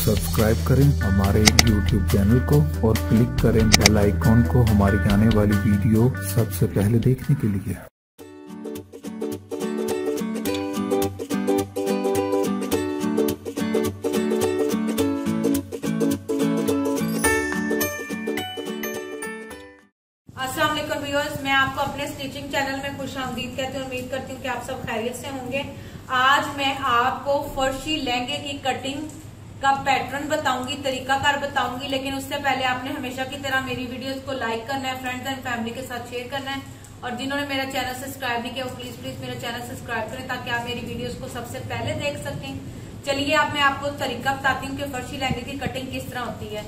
Subscribe करें हमारे YouTube channel को और क्लिक करें बेल आइकॉन को हमारी आने वाली वीडियो सबसे पहले देखने के लिए। अस्सलाम वालेकुम व्यूअर्स, मैं आपको अपने स्टिचिंग चैनल में खुशामदीद कहती हूँ। उम्मीद करती हूँ कि आप सब खैरियत से होंगे। आज मैं आपको फर्शी लहंगे की कटिंग का पैटर्न बताऊंगी, तरीकाकार बताऊंगी। लेकिन उससे पहले आपने हमेशा की तरह मेरी वीडियोस को लाइक करना है, फ्रेंड्स एंड फैमिली के साथ शेयर करना है, और जिन्होंने मेरा चैनल सब्सक्राइब नहीं किया वो प्लीज मेरा चैनल सब्सक्राइब करें ताकि आप मेरी वीडियोस को सबसे पहले देख सकें। चलिए अब मैं आपको तरीका बताती हूँ कि फर्शी लहंगे की कटिंग किस तरह होती है।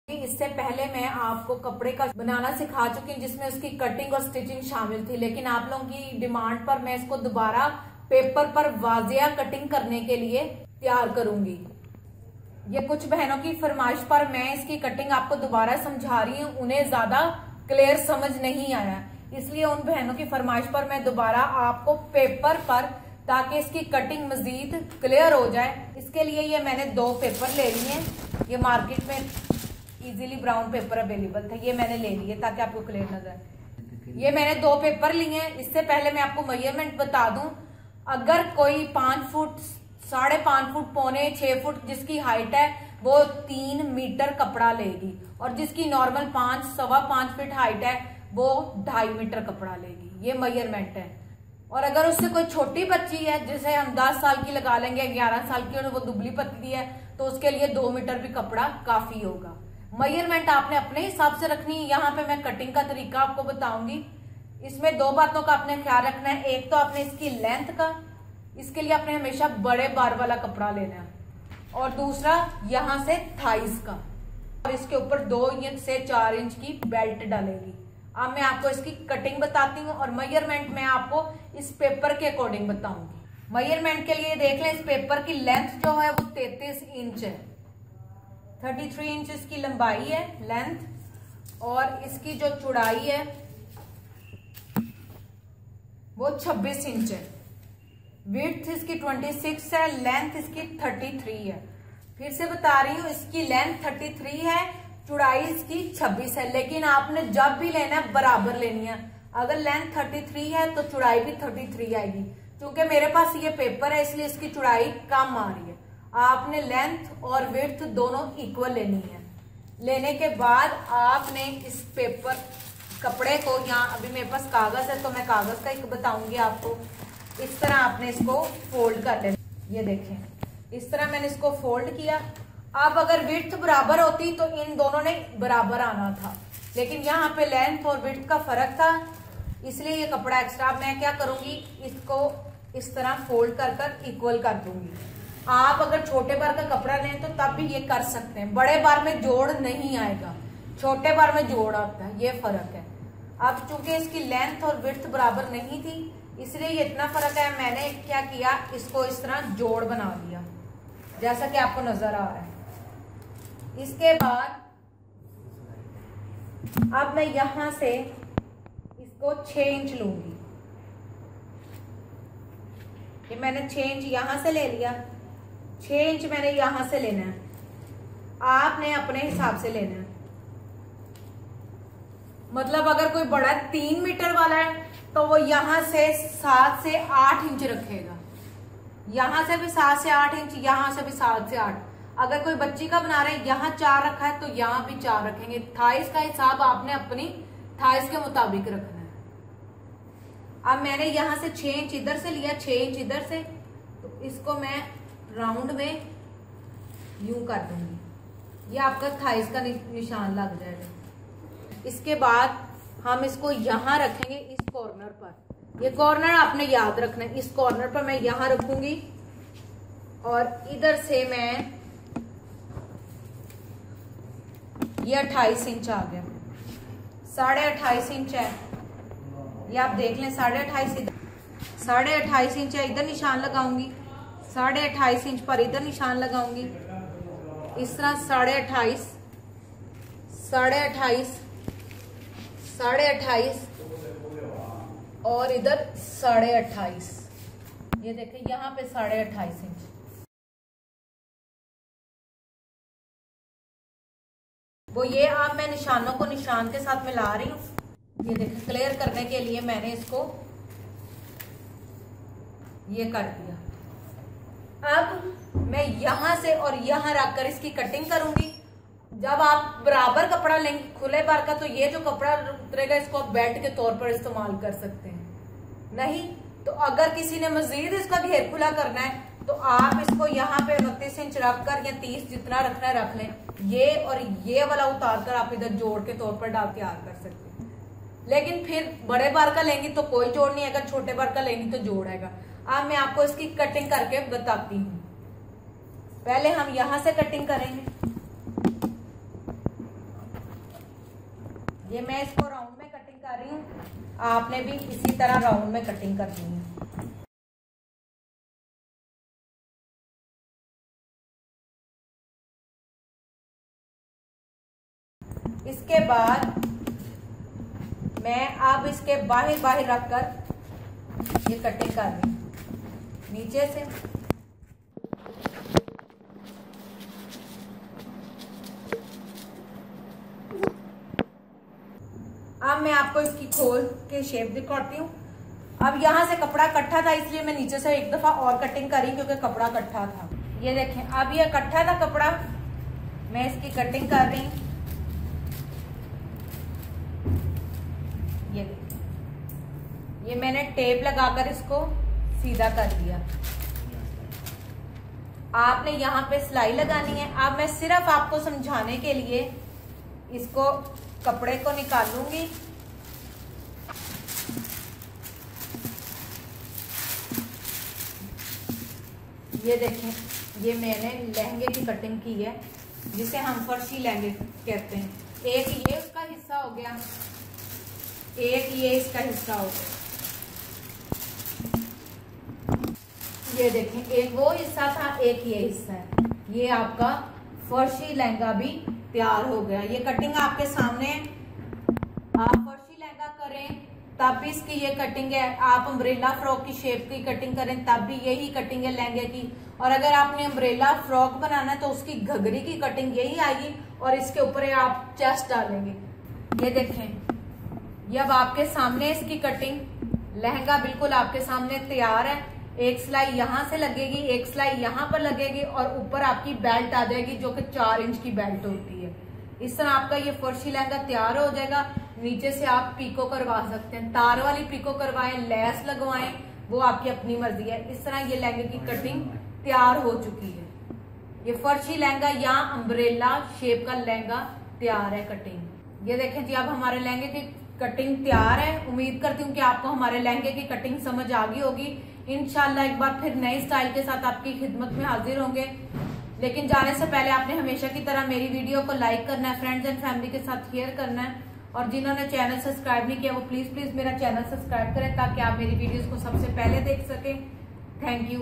इससे पहले मैं आपको कपड़े का बनाना सिखा चुकी हूँ जिसमें उसकी कटिंग और स्टिचिंग शामिल थी, लेकिन आप लोगों की डिमांड पर मैं इसको दोबारा पेपर पर वाजिया कटिंग करने के लिए तैयार करूंगी। ये कुछ बहनों की फरमाइश पर मैं इसकी कटिंग आपको दोबारा समझा रही हूँ, उन्हें ज्यादा क्लियर समझ नहीं आया, इसलिए उन बहनों की फरमाइश पर मैं दोबारा आपको पेपर पर, ताकि इसकी कटिंग मजीद क्लियर हो जाए, इसके लिए ये मैंने 2 पेपर ले लिए हैं। ये मार्केट में इजीली ब्राउन पेपर अवेलेबल थे, ये मैंने ले लिए ताकि आपको क्लियर नजर। ये मैंने 2 पेपर लिए हैं। इससे पहले मैं आपको मेजरमेंट बता दूं, अगर कोई 5 फुट, 5.5 फुट, पौने 6 फुट जिसकी हाइट है वो 3 मीटर कपड़ा लेगी, और जिसकी नॉर्मल 5, सवा 5 फीट हाइट है वो 2.5 मीटर कपड़ा लेगी। ये मेजरमेंट है। और अगर उससे कोई छोटी बच्ची है, जैसे हम 10 साल की लगा लेंगे, 11 साल की, और वो दुबली पतली है, तो उसके लिए 2 मीटर भी कपड़ा काफी होगा। मेजरमेंट आपने अपने हिसाब से रखनी है। यहाँ पे मैं कटिंग का तरीका आपको बताऊंगी। इसमें 2 बातों का आपने ख्याल रखना है। एक तो आपने इसकी लेंथ का, इसके लिए आपने हमेशा बड़े बार वाला कपड़ा लेना है, और दूसरा यहाँ से थाइस का, और इसके ऊपर 2 से 4 इंच की बेल्ट डालेगी। अब मैं आपको इसकी कटिंग बताती हूँ, और मेजरमेंट मैं आपको इस पेपर के अकॉर्डिंग बताऊंगी। मेजरमेंट के लिए देख लें, इस पेपर की लेंथ जो है वो 33 इंच है, 33 इंच इसकी लंबाई है लेंथ, और इसकी जो चौड़ाई है वो 26 इंच है। विड्थ इसकी 26 है, लेंथ इसकी 33 है। फिर से बता रही हूं, इसकी लेंथ 33 है, चौड़ाई इसकी 26 है। लेकिन आपने जब भी लेना है बराबर लेनी है। अगर लेंथ 33 है तो चौड़ाई भी 33 आएगी। क्योंकि मेरे पास ये पेपर है इसलिए इसकी चौड़ाई कम आ रही है। आपने लेंथ और विड्थ दोनों इक्वल लेनी है। लेने के बाद आपने इस पेपर कपड़े को, यहाँ अभी मेरे पास कागज है तो मैं कागज का एक बताऊंगी आपको। इस तरह आपने इसको फोल्ड कर लेना। ये देखें, इस तरह मैंने इसको फोल्ड किया। अब अगर विड्थ बराबर होती तो इन दोनों ने बराबर आना था, लेकिन यहाँ पे लेंथ और विड्थ का फर्क था, इसलिए ये कपड़ा एक्स्ट्रा। मैं क्या करूंगी, इसको इस तरह फोल्ड कर कर इक्वल कर दूंगी। आप अगर छोटे बार का कपड़ा लें तो तब भी ये कर सकते हैं। बड़े बार में जोड़ नहीं आएगा, छोटे बार में जोड़ आता है, ये फर्क है। अब चूंकि इसकी लेंथ और विड्थ बराबर नहीं थी इसलिए ये इतना फर्क है। मैंने क्या किया, इसको इस तरह जोड़ बना दिया जैसा कि आपको नजर आ रहा है। इसके बाद अब मैं यहां से इसको 6 इंच लूंगी। ये मैंने 6 इंच यहां से ले लिया, 6 इंच मैंने यहां से लेना है। आपने अपने हिसाब से लेना है। मतलब अगर कोई बड़ा 3 मीटर वाला है तो वो यहां से 7 से 8 इंच रखेगा, यहां से भी 7 से 8 इंच, यहां से भी 7 से 8। अगर कोई बच्ची का बना रहे हैं, यहाँ 4 रखा है तो यहाँ भी 4 रखेंगे। थाइस का हिसाब आपने अपनी थाइस के मुताबिक रखना है। अब मैंने यहां से 6 इंच इधर से लिया, 6 इंच इधर से, तो इसको मैं राउंड में यूं कर दूंगी। ये आपका थाइस का निशान लग जाएगा। इसके बाद हम इसको यहां रखेंगे, इस कॉर्नर पर। ये कॉर्नर आपने याद रखना है। इस कॉर्नर पर मैं यहां रखूंगी, और इधर से मैं, ये 28 इंच आ गया, 28.5 इंच है। ये आप देख लें, 28.5 इंच है। इधर निशान लगाऊंगी, 28.5 इंच पर इधर निशान लगाऊंगी। इस तरह 28.5, 28.5, 28.5 और इधर 28.5। ये देखें यहाँ पे 28.5 इंच। वो ये अब मैं निशानों को निशान के साथ मिला रही हूँ। ये देखिए क्लियर करने के लिए मैंने इसको ये कर दिया। अब मैं यहां से और यहां रखकर इसकी कटिंग करूंगी। जब आप बराबर कपड़ा लेंगे खुले बार का, तो ये जो कपड़ा उतरेगा इसको आप बेल्ट के तौर पर इस्तेमाल कर सकते हैं। नहीं तो अगर किसी ने मजीद इसका घेर खुला करना है तो आप इसको यहाँ पे 29 इंच रखकर या 30 जितना रखना है रख लें। ये और ये वाला उतार कर आप इधर जोड़ के तौर पर डाल तैयार कर सकते हैं। लेकिन फिर बड़े बार का लेंगी तो कोई जोड़ नहीं आएगा, छोटे बार का लेंगी तो जोड़ आएगा। अब मैं आपको इसकी कटिंग करके बताती हूँ। पहले हम यहां से कटिंग करेंगे। ये मैं इसको राउंड में कटिंग कर रही हूँ, आपने भी इसी तरह राउंड में कटिंग करनी है। इसके बाद मैं अब इसके बाहर रखकर ये कटिंग कर रही हूँ नीचे से। अब मैं आपको इसकी खोल के शेप दिखाती हूँ। अब यहाँ से कपड़ा इकट्ठा था इसलिए मैं नीचे से एक दफा और कटिंग करी क्योंकि कपड़ा इकट्ठा था। ये देखें अब ये इकट्ठा था कपड़ा, मैं इसकी कटिंग कर रही हूँ। ये देखें, ये मैंने टेप लगाकर इसको सीधा कर दिया। आपने यहाँ पे सिलाई लगानी है। अब मैं सिर्फ आपको समझाने के लिए इसको कपड़े को निकालूंगी। ये देखें, ये मैंने लहंगे की कटिंग की है जिसे हम फर्शी लहंगे कहते हैं। एक ये उसका हिस्सा हो गया, एक ये इसका हिस्सा हो गया। ये देखें, एक वो हिस्सा था, एक ये हिस्सा है। ये आपका फर्शी लहंगा भी तैयार हो गया। ये कटिंग आपके सामने है। आप फर्शी लहंगा करें तब भी इसकी ये कटिंग है। आप अम्ब्रेला फ्रॉक की शेप की कटिंग करें तब भी यही कटिंग है लहंगे की। और अगर आपने अम्ब्रेला फ्रॉक बनाना है तो उसकी घघरी की कटिंग यही आएगी और इसके ऊपर आप चेस्ट डालेंगे। ये देखें, ये अब आपके सामने इसकी कटिंग। लहंगा बिल्कुल आपके सामने तैयार है। एक सिलाई यहां से लगेगी, एक सिलाई यहां पर लगेगी और ऊपर आपकी बेल्ट आ जाएगी जो कि 4 इंच की बेल्ट होती है। इस तरह आपका ये फर्शी लहंगा तैयार हो जाएगा। नीचे से आप पीको करवा सकते हैं, तार वाली पीको करवाएं, लैस लगवाएं, वो आपकी अपनी मर्जी है। इस तरह ये लहंगे की कटिंग तैयार हो चुकी है। ये फर्शी लहंगा या अम्ब्रेला शेप का लहंगा तैयार है कटिंग। ये देखें जी, अब हमारे लहंगे की कटिंग तैयार है। उम्मीद करती हूँ कि आपको हमारे लहंगे की कटिंग समझ आ गई होगी। इंशाल्लाह एक बार फिर नए स्टाइल के साथ आपकी खिदमत में हाजिर होंगे। लेकिन जाने से पहले आपने हमेशा की तरह मेरी वीडियो को लाइक करना है, फ्रेंड्स एंड फैमिली के साथ शेयर करना है, और जिन्होंने चैनल सब्सक्राइब नहीं किया वो प्लीज मेरा चैनल सब्सक्राइब करें ताकि आप मेरी वीडियोस को सबसे पहले देख सकें। Thank you.